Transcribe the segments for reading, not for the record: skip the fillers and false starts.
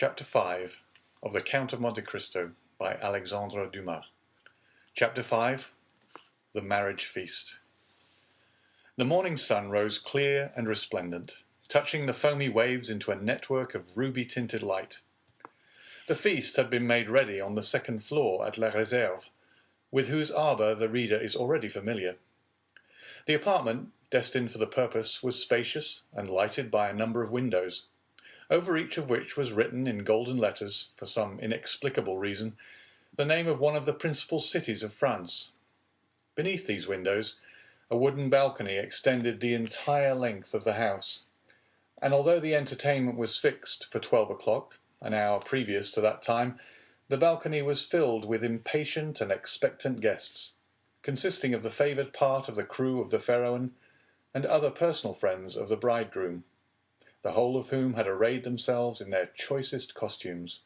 Chapter 5 of the Count of Monte Cristo by Alexandre Dumas. Chapter 5 The Marriage Feast. The morning sun rose clear and resplendent, touching the foamy waves into a network of ruby-tinted light. The feast had been made ready on the second floor at La Réserve, with whose arbour the reader is already familiar. The apartment, destined for the purpose, was spacious and lighted by a number of windows, over each of which was written in golden letters, for some inexplicable reason, the name of one of the principal cities of France. Beneath these windows, a wooden balcony extended the entire length of the house, and although the entertainment was fixed for 12 o'clock, an hour previous to that time, the balcony was filled with impatient and expectant guests, consisting of the favoured part of the crew of the Pharaon and other personal friends of the bridegroom, the whole of whom had arrayed themselves in their choicest costumes,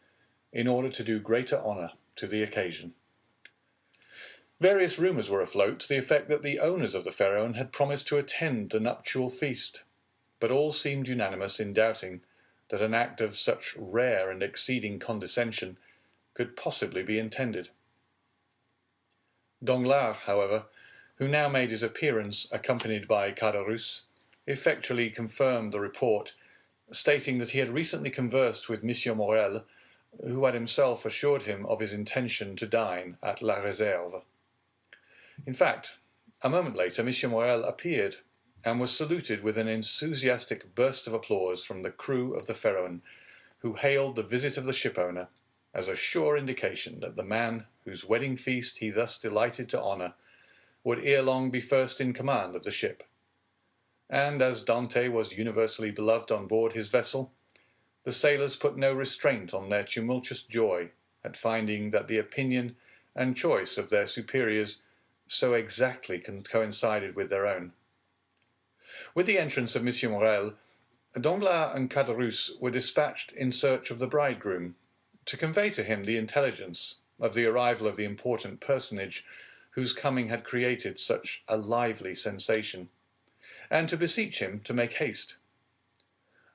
in order to do greater honour to the occasion. Various rumours were afloat to the effect that the owners of the Pharaon had promised to attend the nuptial feast, but all seemed unanimous in doubting that an act of such rare and exceeding condescension could possibly be intended. Danglars, however, who now made his appearance accompanied by Caderousse, effectually confirmed the report, stating that he had recently conversed with M. Morel, who had himself assured him of his intention to dine at La Réserve. In fact, a moment later M. Morel appeared, and was saluted with an enthusiastic burst of applause from the crew of the Pharaon, who hailed the visit of the shipowner as a sure indication that the man whose wedding feast he thus delighted to honour would ere long be first in command of the ship. And as Dante was universally beloved on board his vessel, the sailors put no restraint on their tumultuous joy at finding that the opinion and choice of their superiors so exactly coincided with their own. With the entrance of M. Morel, Danglars and Caderousse were dispatched in search of the bridegroom, to convey to him the intelligence of the arrival of the important personage whose coming had created such a lively sensation, and to beseech him to make haste.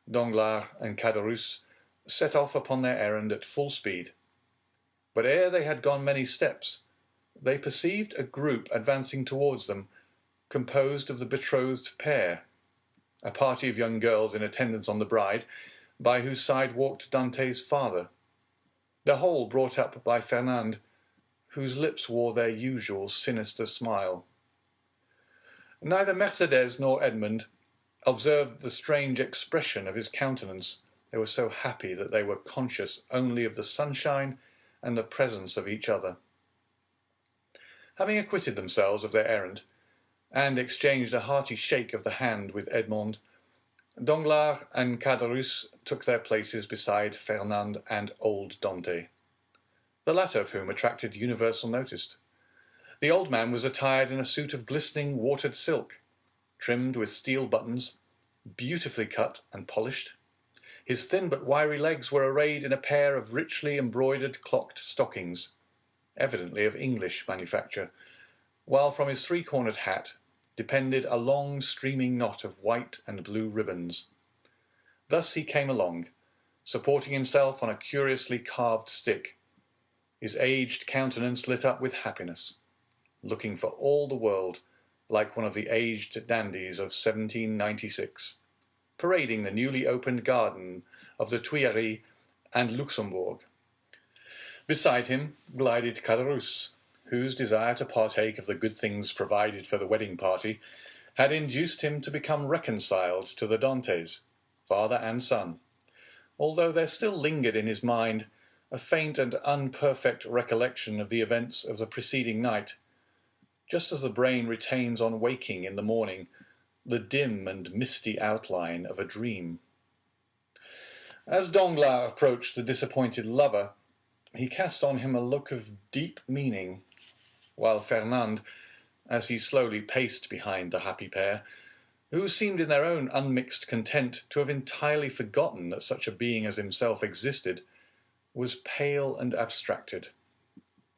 Danglars and Caderousse set off upon their errand at full speed, but ere they had gone many steps, they perceived a group advancing towards them, composed of the betrothed pair, a party of young girls in attendance on the bride, by whose side walked Dante's father, the whole brought up by Fernand, whose lips wore their usual sinister smile. Neither Mercédès nor Edmond observed the strange expression of his countenance. They were so happy that they were conscious only of the sunshine and the presence of each other. Having acquitted themselves of their errand, and exchanged a hearty shake of the hand with Edmond, Danglars and Caderousse took their places beside Fernand and old Dante, the latter of whom attracted universal notice. The old man was attired in a suit of glistening watered silk, trimmed with steel buttons, beautifully cut and polished. His thin but wiry legs were arrayed in a pair of richly embroidered clocked stockings, evidently of English manufacture, while from his three-cornered hat depended a long streaming knot of white and blue ribbons. Thus he came along, supporting himself on a curiously carved stick, his aged countenance lit up with happiness, looking for all the world like one of the aged dandies of 1796, parading the newly opened garden of the Tuileries and Luxembourg. Beside him glided Caderousse, whose desire to partake of the good things provided for the wedding party had induced him to become reconciled to the Dantes, father and son, although there still lingered in his mind a faint and unperfect recollection of the events of the preceding night, just as the brain retains on waking in the morning the dim and misty outline of a dream. As Danglars approached the disappointed lover, he cast on him a look of deep meaning, while Fernand, as he slowly paced behind the happy pair, who seemed in their own unmixed content to have entirely forgotten that such a being as himself existed, was pale and abstracted.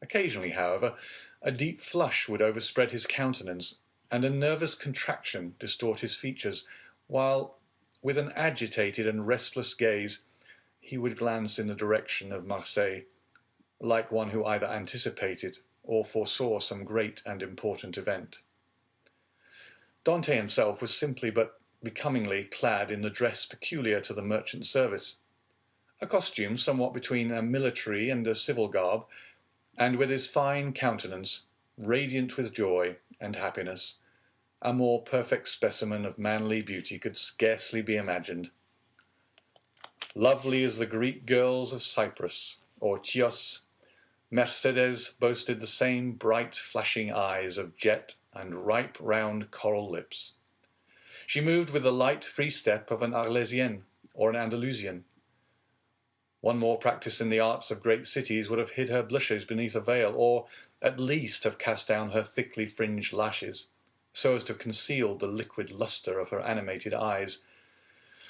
Occasionally, however, a deep flush would overspread his countenance, and a nervous contraction distort his features, while, with an agitated and restless gaze, he would glance in the direction of Marseille, like one who either anticipated or foresaw some great and important event. Dante himself was simply but becomingly clad in the dress peculiar to the merchant service, a costume somewhat between a military and a civil garb, and with his fine countenance, radiant with joy and happiness, a more perfect specimen of manly beauty could scarcely be imagined. Lovely as the Greek girls of Cyprus or Chios, Mercedes boasted the same bright flashing eyes of jet and ripe round coral lips. She moved with the light free step of an Arlesienne or an Andalusian. One more practice in the arts of great cities would have hid her blushes beneath a veil, or at least have cast down her thickly fringed lashes, so as to conceal the liquid lustre of her animated eyes.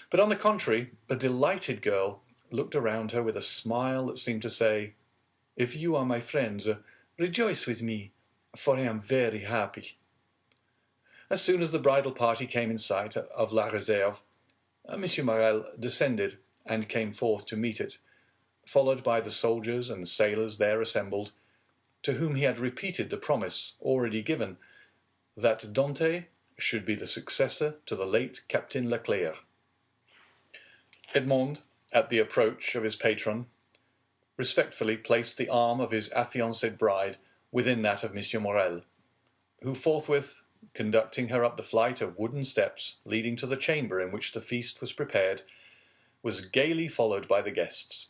But on the contrary, the delighted girl looked around her with a smile that seemed to say, "If you are my friends, rejoice with me, for I am very happy." As soon as the bridal party came in sight of La Réserve, Monsieur Morel descended and came forth to meet it, followed by the soldiers and sailors there assembled, to whom he had repeated the promise already given, that Dante should be the successor to the late Captain Leclerc. Edmond, at the approach of his patron, respectfully placed the arm of his affianced bride within that of Monsieur Morel, who forthwith, conducting her up the flight of wooden steps leading to the chamber in which the feast was prepared, was gaily followed by the guests,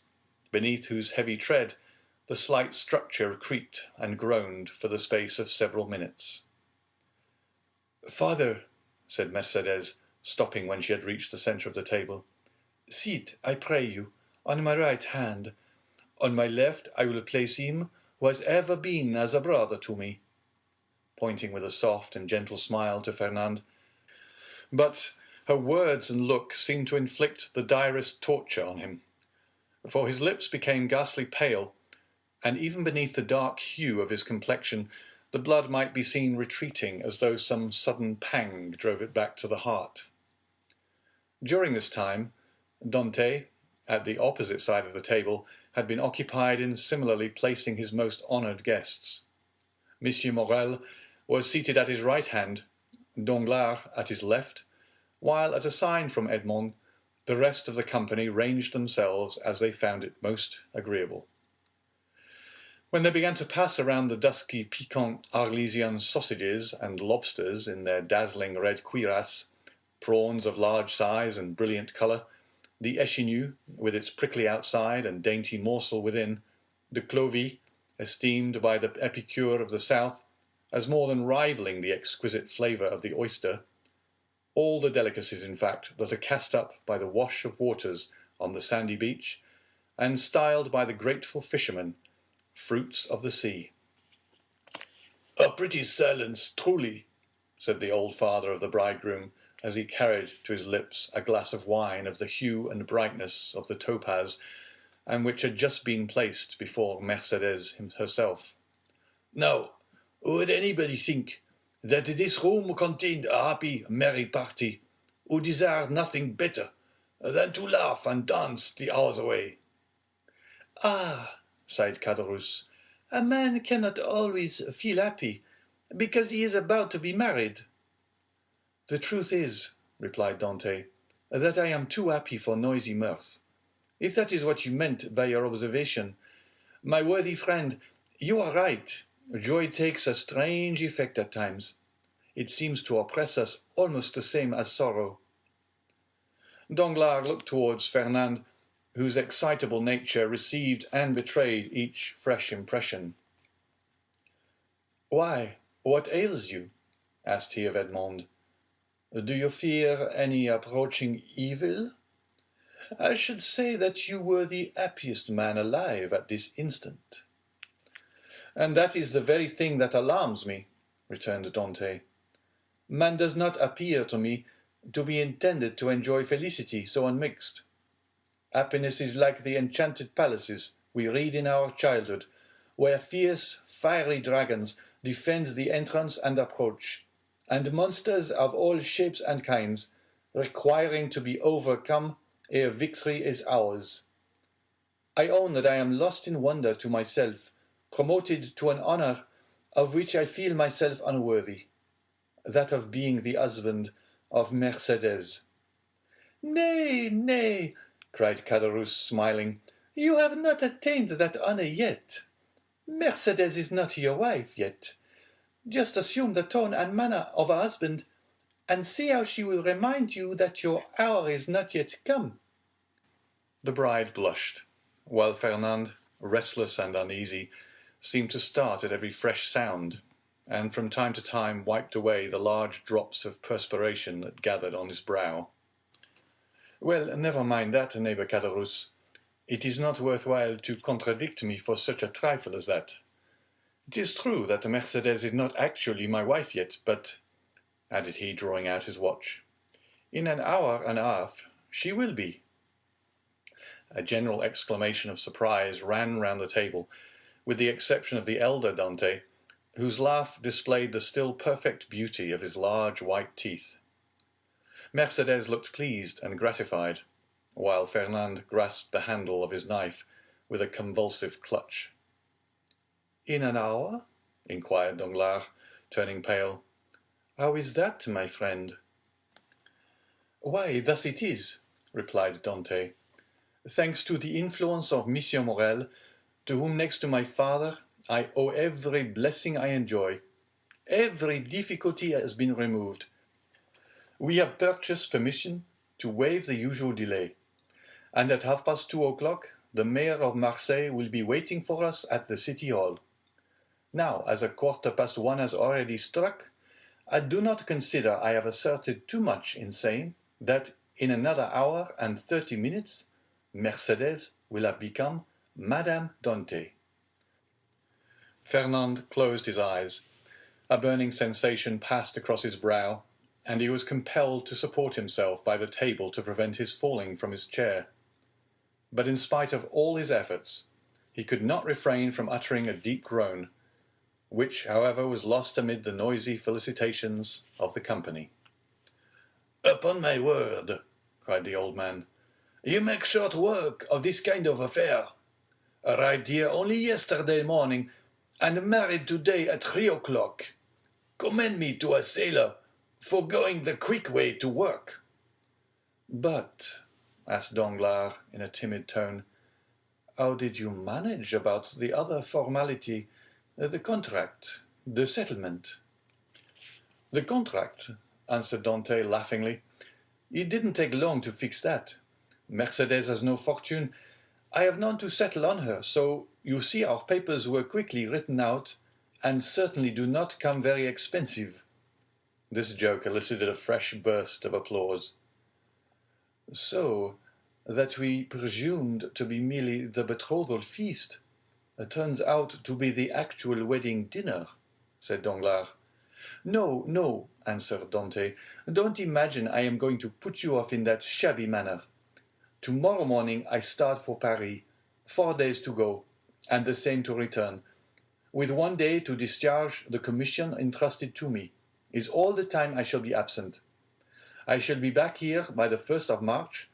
beneath whose heavy tread the slight structure creaked and groaned for the space of several minutes. "Father," said Mercedes, stopping when she had reached the centre of the table, "sit, I pray you, on my right hand. On my left I will place him who has ever been as a brother to me," pointing with a soft and gentle smile to Fernand. But her words and look seemed to inflict the direst torture on him, for his lips became ghastly pale, and even beneath the dark hue of his complexion the blood might be seen retreating as though some sudden pang drove it back to the heart. During this time, Dante, at the opposite side of the table, had been occupied in similarly placing his most honoured guests. Monsieur Morel was seated at his right hand, Danglars at his left, while at a sign from Edmond, the rest of the company ranged themselves as they found it most agreeable. When they began to pass around the dusky piquant Arlesian sausages and lobsters in their dazzling red cuirass, prawns of large size and brilliant colour, the échinu, with its prickly outside and dainty morsel within, the clovy, esteemed by the epicure of the south as more than rivalling the exquisite flavour of the oyster, all the delicacies, in fact, that are cast up by the wash of waters on the sandy beach, and styled by the grateful fishermen fruits of the sea. "A pretty silence, truly," said the old father of the bridegroom, as he carried to his lips a glass of wine of the hue and brightness of the topaz, and which had just been placed before Mercedes herself. "Now, would anybody think that this room contained a happy, merry party, who desired nothing better than to laugh and dance the hours away?" "Ah," sighed Caderousse, "a man cannot always feel happy, because he is about to be married." "The truth is," replied Dante, "that I am too happy for noisy mirth. If that is what you meant by your observation, my worthy friend, you are right. Joy takes a strange effect at times. It seems to oppress us almost the same as sorrow." Danglars looked towards Fernand, whose excitable nature received and betrayed each fresh impression. "Why, what ails you?" asked he of Edmond. "Do you fear any approaching evil? I should say that you were the happiest man alive at this instant." "And that is the very thing that alarms me," returned Dante. "Man does not appear to me to be intended to enjoy felicity so unmixed. Happiness is like the enchanted palaces we read in our childhood, where fierce, fiery dragons defend the entrance and approach, and monsters of all shapes and kinds, requiring to be overcome ere victory is ours. I own that I am lost in wonder to myself, promoted to an honour of which I feel myself unworthy, that of being the husband of Mercedes." "Nay, nay," cried Caderousse, smiling, "you have not attained that honour yet. Mercedes is not your wife yet. Just assume the tone and manner of a husband, and see how she will remind you that your hour is not yet come." The bride blushed, while Fernand, restless and uneasy, seemed to start at every fresh sound, and from time to time wiped away the large drops of perspiration that gathered on his brow. "Well, never mind that, neighbour Caderousse. It is not worth while to contradict me for such a trifle as that. It is true that Mercedes is not actually my wife yet, but," added he, drawing out his watch, "in an hour and a half she will be." A general exclamation of surprise ran round the table, with the exception of the elder Dante, whose laugh displayed the still perfect beauty of his large white teeth. Mercedes looked pleased and gratified, while Fernand grasped the handle of his knife with a convulsive clutch. "In an hour?" inquired Danglars, turning pale. "How is that, my friend?" "Why, thus it is," replied Dante. "Thanks to the influence of Monsieur Morrel, to whom next to my father I owe every blessing I enjoy, every difficulty has been removed. We have purchased permission to waive the usual delay, and at 2:30 the mayor of Marseille will be waiting for us at the city hall. Now, as 1:15 has already struck, I do not consider I have asserted too much in saying that in another hour and 30 minutes Mercedes will have become Madame Dante." Fernand closed his eyes. A burning sensation passed across his brow, and he was compelled to support himself by the table to prevent his falling from his chair. But in spite of all his efforts, he could not refrain from uttering a deep groan, which, however, was lost amid the noisy felicitations of the company. "Upon my word," cried the old man, "you make short work of this kind of affair. Arrived here only yesterday morning, and married today at 3:00. Commend me to a sailor for going the quick way to work." "But," asked Danglars in a timid tone, "how did you manage about the other formality, the contract, the settlement?" "The contract," answered Dante laughingly, "it didn't take long to fix that. Mercedes has no fortune. I have none to settle on her, so you see our papers were quickly written out, and certainly do not come very expensive." This joke elicited a fresh burst of applause. "So that we presumed to be merely the betrothal feast turns out to be the actual wedding dinner," said Danglars. "No, no," answered Dante, "don't imagine I am going to put you off in that shabby manner. Tomorrow morning I start for Paris, 4 days to go, and the same to return, with 1 day to discharge the commission entrusted to me, is all the time I shall be absent. I shall be back here by the 1st of March,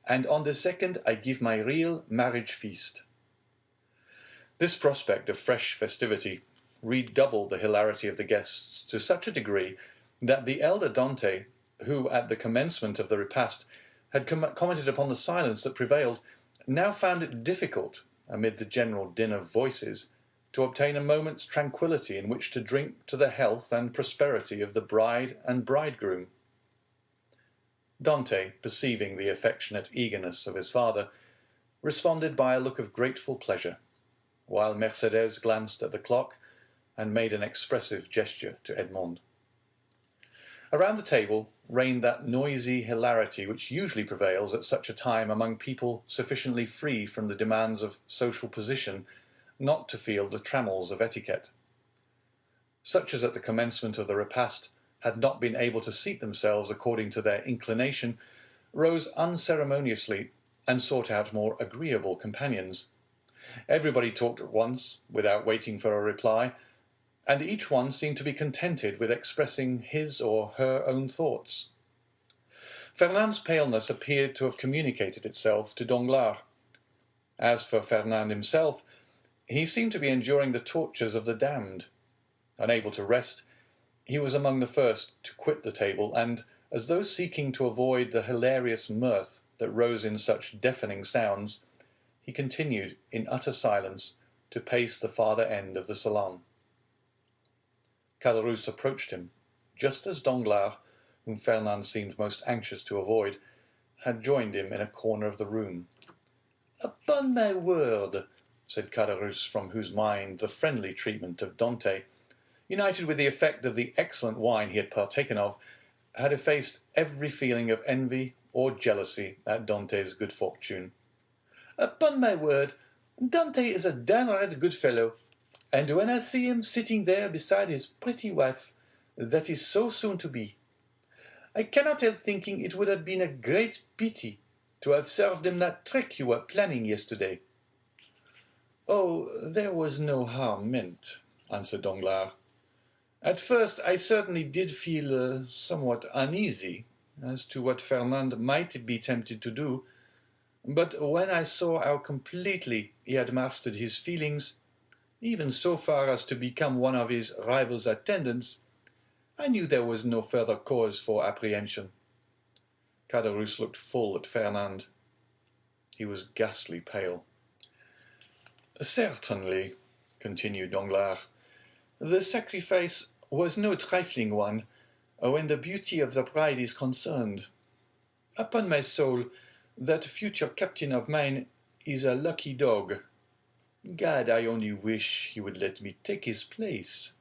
and on the 2nd I give my real marriage feast." This prospect of fresh festivity redoubled the hilarity of the guests to such a degree that the elder Dante, who at the commencement of the repast had commented upon the silence that prevailed, now found it difficult, amid the general din of voices, to obtain a moment's tranquillity in which to drink to the health and prosperity of the bride and bridegroom. Dante, perceiving the affectionate eagerness of his father, responded by a look of grateful pleasure, while Mercedes glanced at the clock and made an expressive gesture to Edmond. Around the table reigned that noisy hilarity which usually prevails at such a time among people sufficiently free from the demands of social position not to feel the trammels of etiquette. Such as at the commencement of the repast had not been able to seat themselves according to their inclination rose unceremoniously and sought out more agreeable companions. Everybody talked at once, without waiting for a reply, and each one seemed to be contented with expressing his or her own thoughts. Fernand's paleness appeared to have communicated itself to Danglars, As for Fernand himself, he seemed to be enduring the tortures of the damned. Unable to rest, he was among the first to quit the table, and, as though seeking to avoid the hilarious mirth that rose in such deafening sounds, he continued, in utter silence, to pace the farther end of the salon. Caderousse approached him, just as Danglars, whom Fernand seemed most anxious to avoid, had joined him in a corner of the room. "Upon my word," said Caderousse, from whose mind the friendly treatment of Dante, united with the effect of the excellent wine he had partaken of, had effaced every feeling of envy or jealousy at Dante's good fortune. "Upon my word, Dante is a downright good fellow, and when I see him sitting there beside his pretty wife, that is so soon to be, I cannot help thinking it would have been a great pity to have served him that trick you were planning yesterday." "Oh, there was no harm meant," answered Danglars. "At first I certainly did feel somewhat uneasy as to what Fernand might be tempted to do, but when I saw how completely he had mastered his feelings, even so far as to become one of his rival's attendants, I knew there was no further cause for apprehension." Caderousse looked full at Fernand. He was ghastly pale. "Certainly," continued Danglars, "the sacrifice was no trifling one, when the beauty of the bride is concerned. Upon my soul, that future captain of mine is a lucky dog. Gad, I only wish he would let me take his place."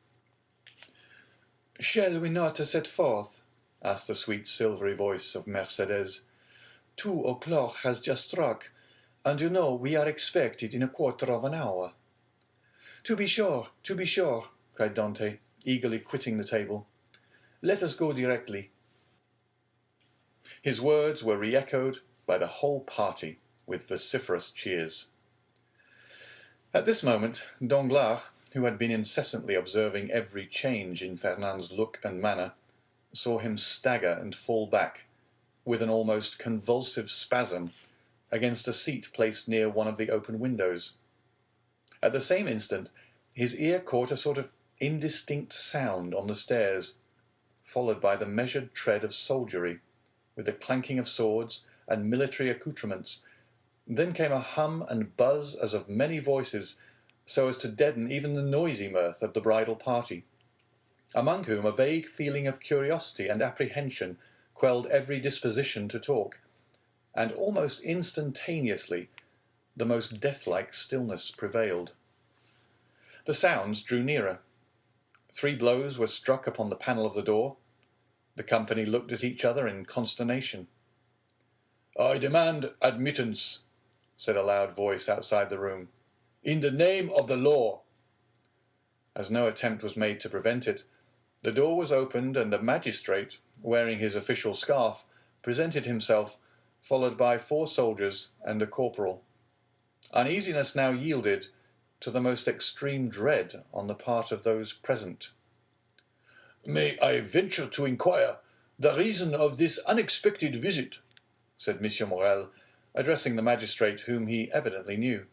"Shall we not set forth?" asked the sweet silvery voice of Mercédès. 2 o'clock has just struck, and you know we are expected in a quarter of an hour." To be sure," cried Dante, eagerly quitting the table. "Let us go directly." His words were re-echoed by the whole party with vociferous cheers. At this moment, Danglars, who had been incessantly observing every change in Fernand's look and manner, saw him stagger and fall back, with an almost convulsive spasm, against a seat placed near one of the open windows. At the same instant, his ear caught a sort of indistinct sound on the stairs, followed by the measured tread of soldiery, with the clanking of swords and military accoutrements. Then came a hum and buzz as of many voices, so as to deaden even the noisy mirth of the bridal party, among whom a vague feeling of curiosity and apprehension quelled every disposition to talk, and almost instantaneously the most death-like stillness prevailed. The sounds drew nearer. 3 blows were struck upon the panel of the door. The company looked at each other in consternation. "I demand admittance," said a loud voice outside the room, "in the name of the law." As no attempt was made to prevent it, the door was opened, and a magistrate, wearing his official scarf, presented himself, followed by 4 soldiers and a corporal. Uneasiness now yielded to the most extreme dread on the part of those present. "May I venture to inquire the reason of this unexpected visit?" said M. Morrel, addressing the magistrate, whom he evidently knew.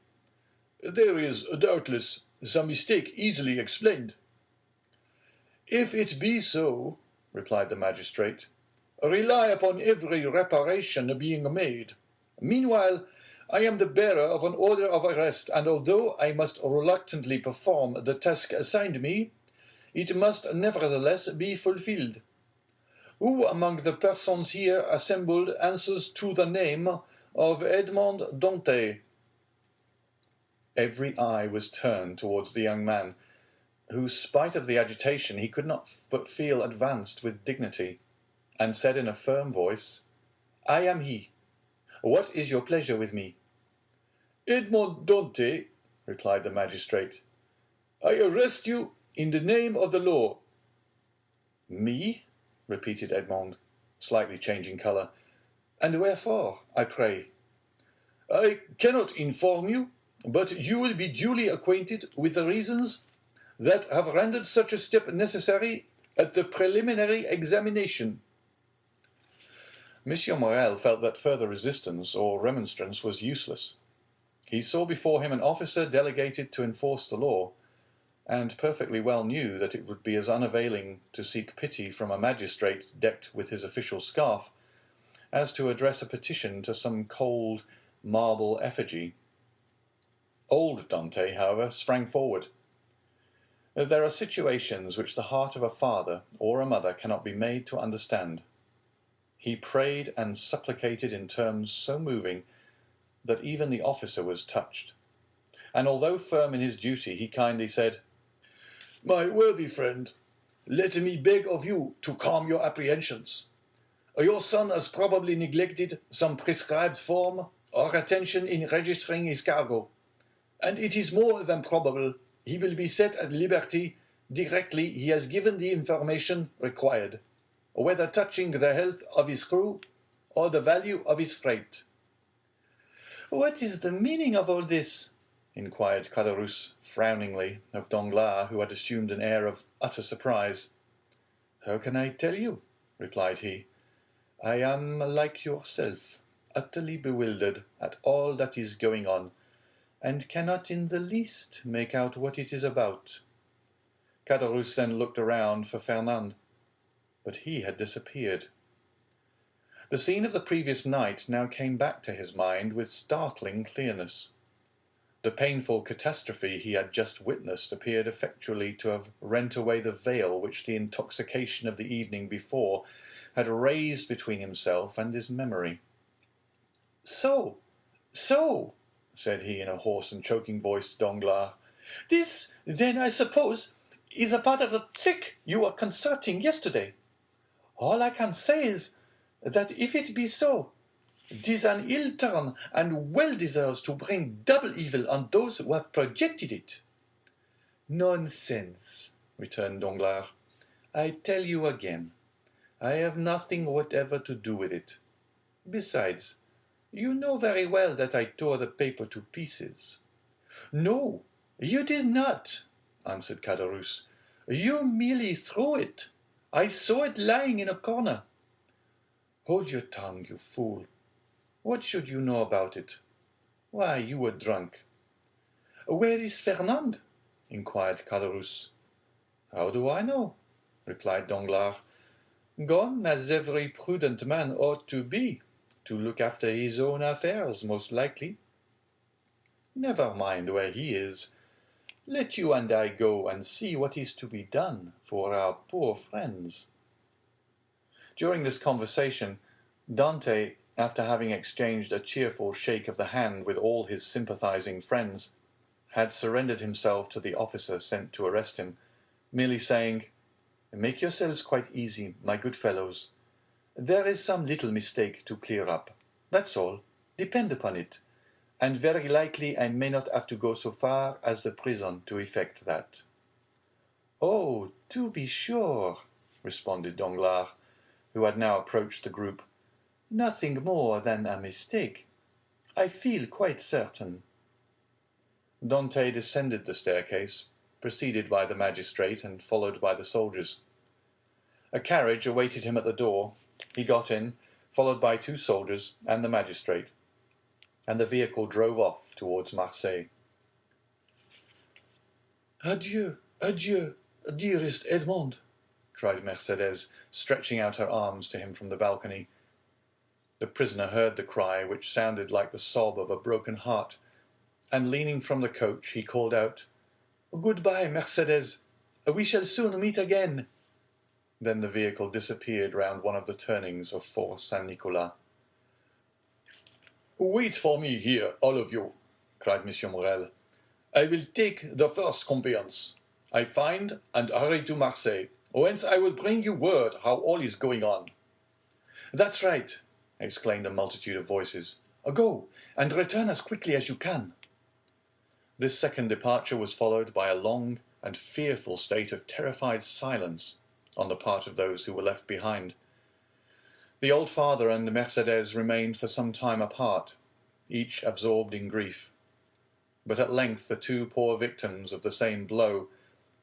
"There is, doubtless, some mistake easily explained." "If it be so," replied the magistrate, "rely upon every reparation being made. Meanwhile, I am the bearer of an order of arrest, and although I must reluctantly perform the task assigned me, it must nevertheless be fulfilled. Who among the persons here assembled answers to the name of Edmond Dantès?" Every eye was turned towards the young man, who, spite of the agitation, he could not but feel advanced with dignity, and said in a firm voice, "I am he. What is your pleasure with me?" "Edmond Dantès," replied the magistrate, "I arrest you in the name of the law." "Me?" repeated Edmond, slightly changing colour. "And wherefore, I pray?" "I cannot inform you, but you will be duly acquainted with the reasons that have rendered such a step necessary at the preliminary examination." M. Morrel felt that further resistance or remonstrance was useless. He saw before him an officer delegated to enforce the law, and perfectly well knew that it would be as unavailing to seek pity from a magistrate decked with his official scarf as to address a petition to some cold marble effigy. Old Dante, however, sprang forward. There are situations which the heart of a father or a mother cannot be made to understand. He prayed and supplicated in terms so moving that even the officer was touched, and although firm in his duty, he kindly said, "My worthy friend, let me beg of you to calm your apprehensions. Your son has probably neglected some prescribed form or attention in registering his cargo, and it is more than probable he will be set at liberty directly he has given the information required, whether touching the health of his crew or the value of his freight." "What is the meaning of all this?" inquired Caderousse frowningly of Danglars, who had assumed an air of utter surprise. "How can I tell you?" replied he. "I am, like yourself, utterly bewildered at all that is going on, and cannot in the least make out what it is about." Caderousse then looked around for Fernand, but he had disappeared. The scene of the previous night now came back to his mind with startling clearness. The painful catastrophe he had just witnessed appeared effectually to have rent away the veil which the intoxication of the evening before had raised between himself and his memory. So, said he in a hoarse and choking voice to Danglars, "this, then, I suppose, is a part of the trick you were concerting yesterday. All I can say is, that if it be so, 'tis an ill turn, and well deserves to bring double evil on those who have projected it." "Nonsense," returned Danglars. "I tell you again, I have nothing whatever to do with it. Besides, you know very well that I tore the paper to pieces." "No, you did not," answered Caderousse. "You merely threw it. I saw it lying in a corner." "Hold your tongue, you fool. What should you know about it? Why, you were drunk." "Where is Fernand?" inquired Caderousse. "How do I know?" replied Danglars. "Gone, as every prudent man ought to be, to look after his own affairs, most likely. Never mind where he is. Let you and I go and see what is to be done for our poor friends." During this conversation, Dante, after having exchanged a cheerful shake of the hand with all his sympathizing friends, had surrendered himself to the officer sent to arrest him, merely saying, "Make yourselves quite easy, my good fellows. There is some little mistake to clear up. That's all, depend upon it, and very likely I may not have to go so far as the prison to effect that." "Oh, to be sure," responded Danglars, who had now approached the group. "Nothing more than a mistake. I feel quite certain." Dante descended the staircase, preceded by the magistrate and followed by the soldiers. A carriage awaited him at the door. He got in, followed by 2 soldiers and the magistrate, and the vehicle drove off towards Marseille. "Adieu, adieu, dearest Edmond," cried Mercédès, stretching out her arms to him from the balcony. The prisoner heard the cry, which sounded like the sob of a broken heart, and leaning from the coach, he called out, "Goodbye, Mercédès. We shall soon meet again." Then the vehicle disappeared round one of the turnings of Fort Saint-Nicolas. "Wait for me here, all of you," cried M. Morrel. "I will take the first conveyance I find and hurry to Marseille, whence I will bring you word how all is going on." "That's right," exclaimed a multitude of voices. "Go, and return as quickly as you can." This second departure was followed by a long and fearful state of terrified silence on the part of those who were left behind. The old father and Mercédès remained for some time apart, each absorbed in grief. But at length the 2 poor victims of the same blow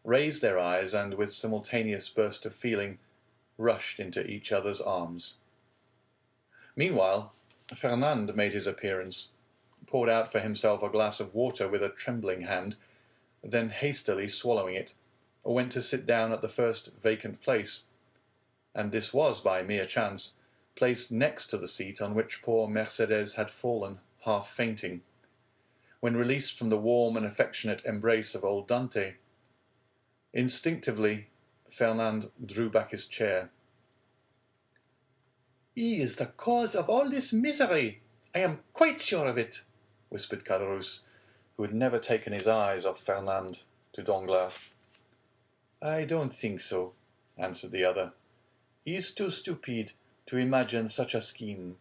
raised their eyes and, with simultaneous burst of feeling, rushed into each other's arms. Meanwhile, Fernand made his appearance. poured out for himself a glass of water with a trembling hand, then hastily swallowing it, went to sit down at the first vacant place, and this was, by mere chance, placed next to the seat on which poor Mercedes had fallen, half fainting. When released from the warm and affectionate embrace of old Dante, instinctively Fernand drew back his chair. "He is the cause of all this misery. I am quite sure of it," whispered Caderousse, who had never taken his eyes off Fernand, to Danglars. "I don't think so," answered the other. "He is too stupid to imagine such a scheme.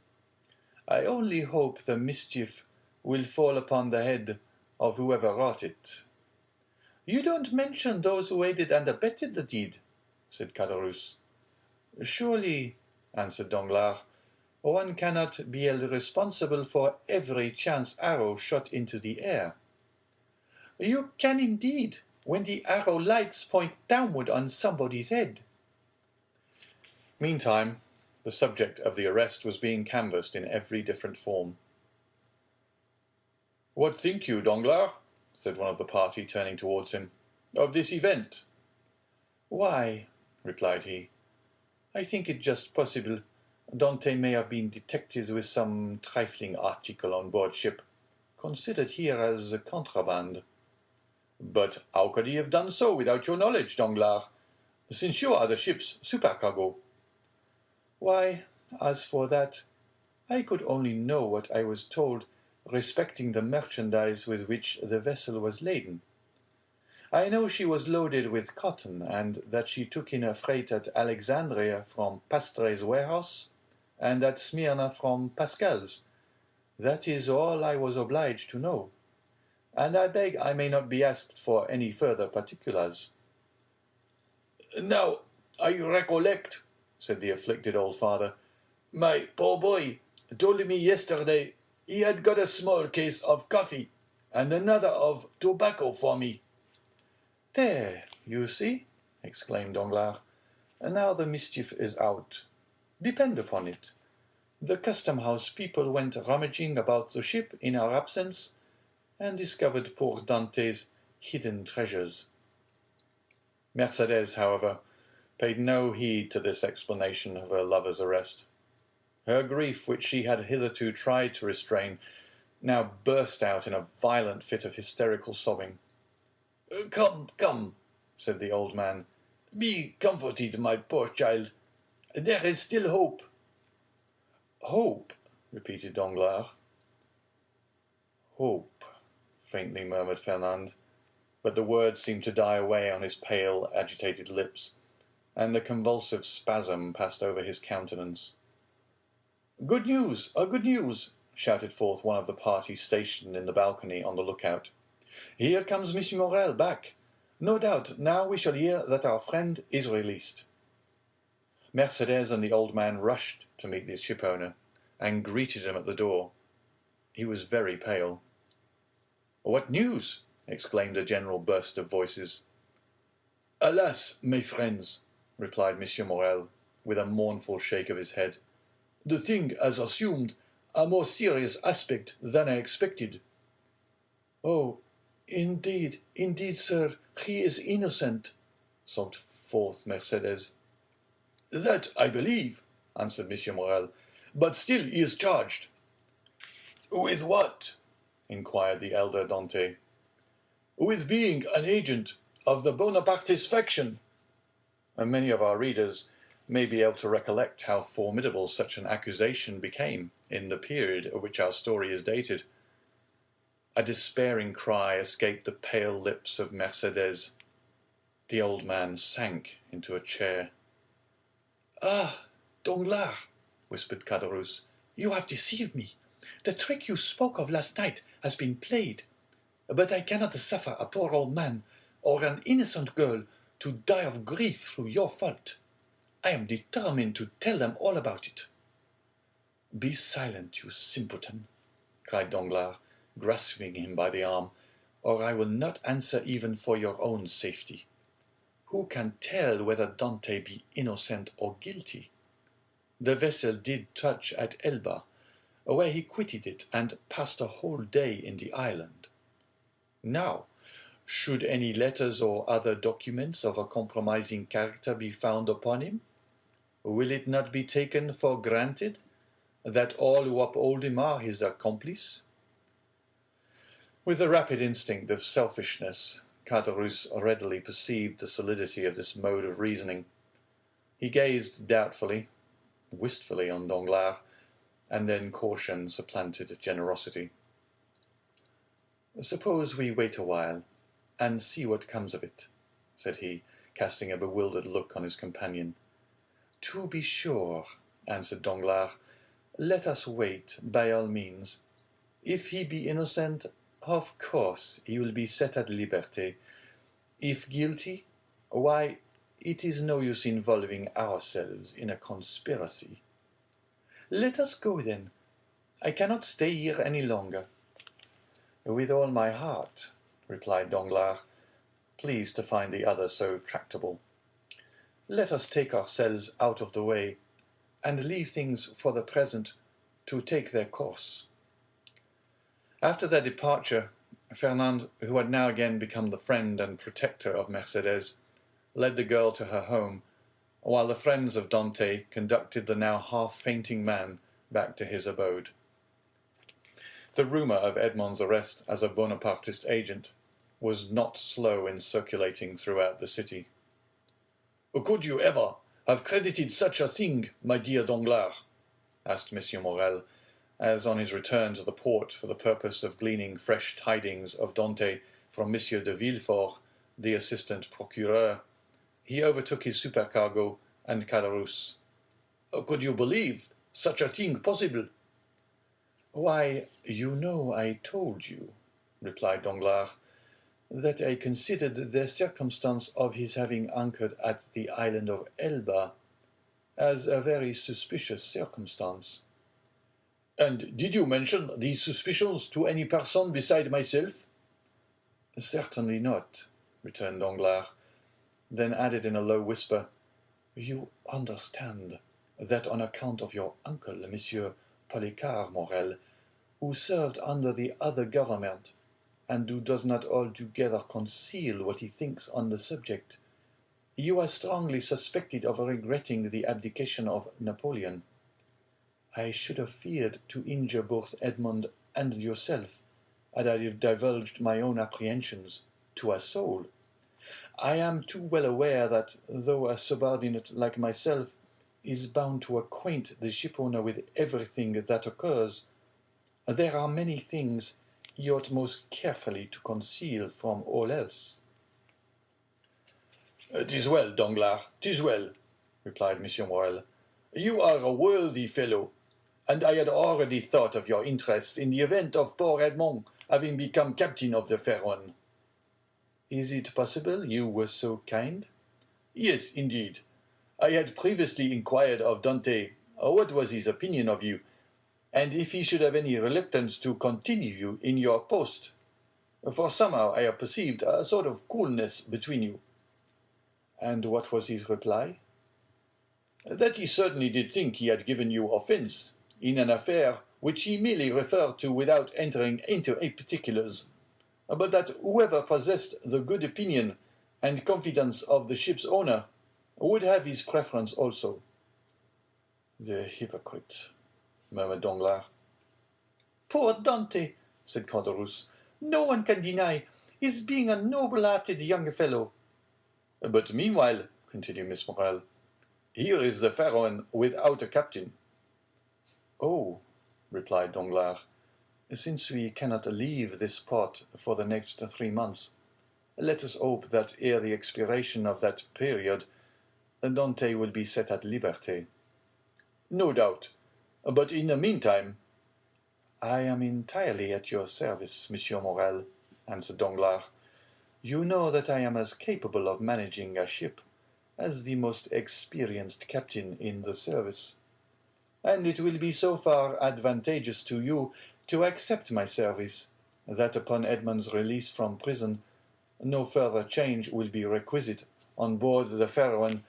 I only hope the mischief will fall upon the head of whoever wrought it." "You don't mention those who aided and abetted the deed," said Caderousse. "Surely," answered Danglars, "one cannot be held responsible for every chance arrow shot into the air." "You can indeed, when the arrow lights point downward on somebody's head." Meantime, the subject of the arrest was being canvassed in every different form. "What think you, Danglars?" said one of the party, turning towards him, "of this event?" "Why," replied he, "I think it just possible Dante may have been detected with some trifling article on board ship, considered here as a contraband." "But how could he have done so without your knowledge, Danglars, since you are the ship's supercargo?" "Why, as for that, I could only know what I was told respecting the merchandise with which the vessel was laden. I know she was loaded with cotton, and that she took in her freight at Alexandria from Pastre's warehouse, and at Smyrna from Pascal's. That is all I was obliged to know, and I beg I may not be asked for any further particulars." "Now, I recollect," said the afflicted old father. "My poor boy told me yesterday he had got a small case of coffee and another of tobacco for me." "There, you see," exclaimed Danglars. "Now the mischief is out. Depend upon it, the custom-house people went rummaging about the ship in our absence, and discovered poor Dante's hidden treasures." Mercedes, however, paid no heed to this explanation of her lover's arrest. Her grief, which she had hitherto tried to restrain, now burst out in a violent fit of hysterical sobbing. "Come, come," said the old man, "be comforted, my poor child. There is still hope." "Hope," repeated Danglars. "Hope," faintly murmured Fernand, but the words seemed to die away on his pale, agitated lips, and a convulsive spasm passed over his countenance. "Good news! Good news!" shouted forth one of the party stationed in the balcony on the lookout. "Here comes Monsieur Morrel back. No doubt now we shall hear that our friend is released." Mercedes and the old man rushed to meet the shipowner, and greeted him at the door. He was very pale. "What news?" exclaimed a general burst of voices. "Alas, mes friends," replied Monsieur Morrel, with a mournful shake of his head, "the thing has assumed a more serious aspect than I expected." "Oh, indeed, sir, he is innocent," sobbed forth Mercedes. "That I believe," answered Monsieur Morrel, "but still he is charged." "With what?" inquired the elder Dante. "With being an agent of the Bonapartist faction." And many of our readers may be able to recollect how formidable such an accusation became in the period of which our story is dated. A despairing cry escaped the pale lips of Mercedes. The old man sank into a chair. "Ah, Danglars," whispered Caderousse, "you have deceived me. The trick you spoke of last night has been played. But I cannot suffer a poor old man or an innocent girl to die of grief through your fault. I am determined to tell them all about it." "Be silent, you simpleton," cried Danglars, grasping him by the arm, "or I will not answer even for your own safety. Who can tell whether Dante be innocent or guilty? The vessel did touch at Elba, where he quitted it and passed a whole day in the island. Now, should any letters or other documents of a compromising character be found upon him, will it not be taken for granted that all who uphold him are his accomplice? With the rapid instinct of selfishness, Caderousse readily perceived the solidity of this mode of reasoning. He gazed doubtfully, wistfully on Danglars, and then caution supplanted generosity. "Suppose we wait a while, and see what comes of it," said he, casting a bewildered look on his companion. "To be sure," answered Danglars, "let us wait, by all means. If he be innocent, of course he will be set at liberty. If guilty, why, it is no use involving ourselves in a conspiracy. Let us go, then. I cannot stay here any longer." "With all my heart," replied Danglars, pleased to find the other so tractable. "Let us take ourselves out of the way, and leave things for the present to take their course." After their departure, Fernand, who had now again become the friend and protector of Mercédès, led the girl to her home, while the friends of Dante conducted the now half-fainting man back to his abode. The rumour of Edmond's arrest as a Bonapartist agent was not slow in circulating throughout the city. "Could you ever have credited such a thing, my dear Danglars?" asked M. Morrel, as on his return to the port for the purpose of gleaning fresh tidings of Dante from M. de Villefort, the assistant procureur, he overtook his supercargo and Caderousse. "Could you believe such a thing possible?" "Why, you know I told you," replied Danglars, "that I considered the circumstance of his having anchored at the island of Elba as a very suspicious circumstance." "And did you mention these suspicions to any person beside myself?" "Certainly not," returned Danglars, then added in a low whisper, "You understand that on account of your uncle, Monsieur Polycar Morel, who served under the other government, and who does not altogether conceal what he thinks on the subject, you are strongly suspected of regretting the abdication of Napoleon. I should have feared to injure both Edmond and yourself, had I divulged my own apprehensions to a soul. I am too well aware that, though a subordinate like myself is bound to acquaint the shipowner with everything that occurs, there are many things he ought most carefully to conceal from all else." "'Tis well, Danglars, 'tis well," replied M. Morrel. "You are a worthy fellow, and I had already thought of your interests in the event of poor Edmond having become captain of the Pharaon." "Is it possible you were so kind?" "Yes, indeed. I had previously inquired of Dante what was his opinion of you, and if he should have any reluctance to continue you in your post. For somehow I have perceived a sort of coolness between you." "And what was his reply?" "That he certainly did think he had given you offence in an affair which he merely referred to without entering into any particulars, but that whoever possessed the good opinion and confidence of the ship's owner would have his preference also." "The hypocrite," murmured Danglars. "Poor Dante," said Caderousse. "No one can deny his being a noble-hearted young fellow." "But meanwhile," continued Miss Morrel, "here is the Pharaon without a captain." "Oh," replied Danglars, "since we cannot leave this port for the next 3 months, let us hope that ere the expiration of that period, Dante will be set at liberty." "No doubt. But in the meantime—" "I am entirely at your service, Monsieur Morrel," answered Danglars. "You know that I am as capable of managing a ship as the most experienced captain in the service, and it will be so far advantageous to you to accept my service, that upon Edmond's release from prison, no further change will be requisite on board the Pharaon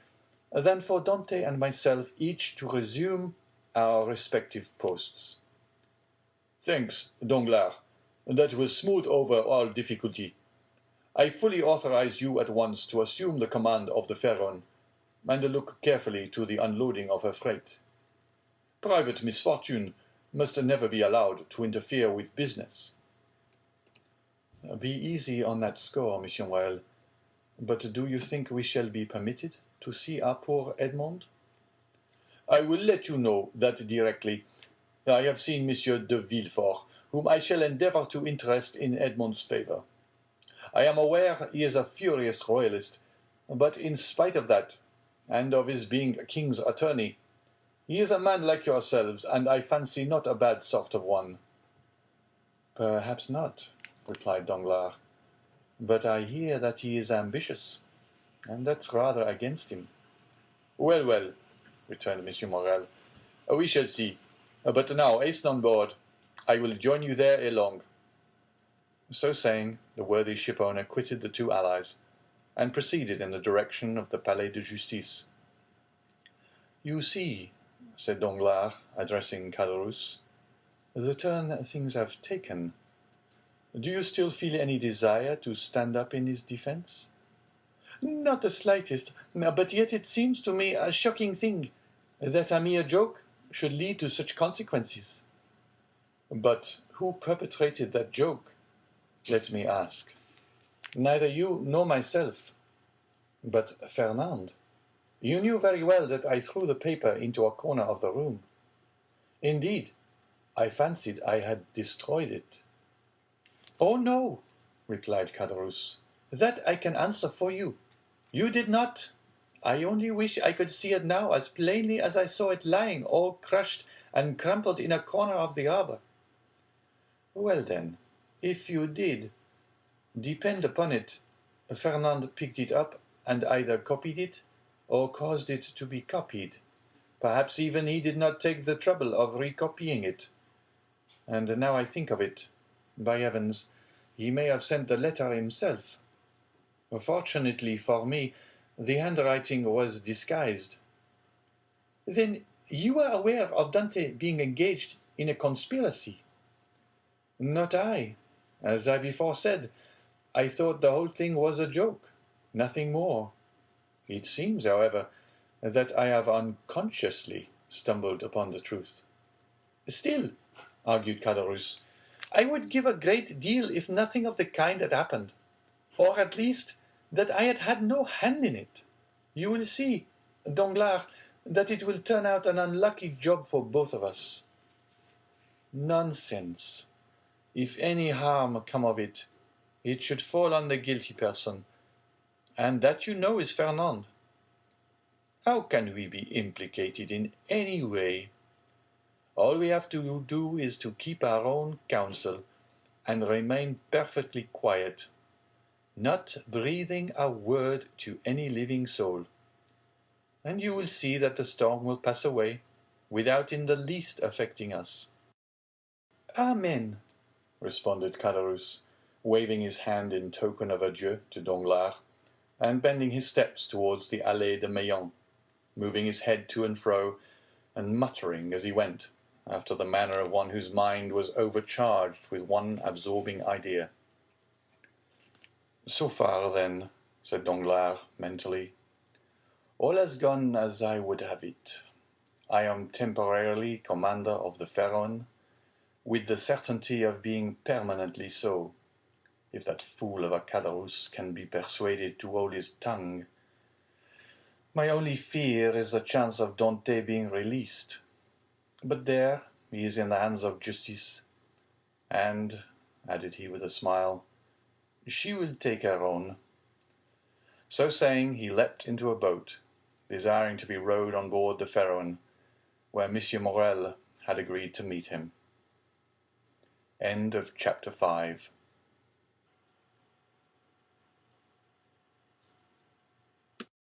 than for Dante and myself each to resume our respective posts. Thanks, Danglars. That will smooth over all difficulty. I fully authorize you at once to assume the command of the Pharaon, and look carefully to the unloading of her freight. Private misfortune must never be allowed to interfere with business. Be easy on that score, Monsieur Morel. But do you think we shall be permitted to see our poor Edmond? I will let you know that directly. I have seen Monsieur de Villefort, whom I shall endeavour to interest in Edmond's favour. I am aware he is a furious royalist, but in spite of that, and of his being a king's attorney, he is a man like yourselves, and I fancy not a bad sort of one. Perhaps not, replied Danglars, but I hear that he is ambitious, and that's rather against him. Well, well, returned M. Morel, we shall see. But now hasten on board. I will join you there ere long. So saying, the worthy shipowner quitted the two allies, and proceeded in the direction of the Palais de Justice. You see, said Danglars, addressing Caderousse, the turn things have taken. Do you still feel any desire to stand up in his defence? Not the slightest, but yet it seems to me a shocking thing that a mere joke should lead to such consequences. But who perpetrated that joke, let me ask? Neither you nor myself, but Fernand. You knew very well that I threw the paper into a corner of the room. Indeed, I fancied I had destroyed it. Oh, no, replied Caderousse. That I can answer for you. You did not. I only wish I could see it now as plainly as I saw it lying all crushed and crumpled in a corner of the arbor. Well, then, if you did, depend upon it, Fernand picked it up and either copied it or caused it to be copied. Perhaps even he did not take the trouble of recopying it. And now I think of it, by heavens, he may have sent the letter himself. Fortunately for me, the handwriting was disguised. Then you are aware of Dante being engaged in a conspiracy? Not I. As I before said, I thought the whole thing was a joke, nothing more. It seems, however, that I have unconsciously stumbled upon the truth. Still, argued Caderousse, I would give a great deal if nothing of the kind had happened, or at least that I had had no hand in it. You will see, Danglars, that it will turn out an unlucky job for both of us. Nonsense. If any harm come of it, it should fall on the guilty person, and that you know is Fernand. How can we be implicated in any way? All we have to do is to keep our own counsel and remain perfectly quiet, not breathing a word to any living soul. And you will see that the storm will pass away without in the least affecting us. Amen, responded Caderousse, waving his hand in token of adieu to Danglars, and bending his steps towards the Allée de Meilhan, moving his head to and fro, and muttering as he went, after the manner of one whose mind was overcharged with one absorbing idea. So far, then, said Danglars, mentally, all has gone as I would have it. I am temporarily commander of the Pharaon, with the certainty of being permanently so, if that fool of a Caderousse can be persuaded to hold his tongue. My only fear is the chance of Dante being released. But there, he is in the hands of justice. And, added he with a smile, she will take her own. So saying, he leapt into a boat, desiring to be rowed on board the Pharaon, where Monsieur Morel had agreed to meet him. End of chapter 5.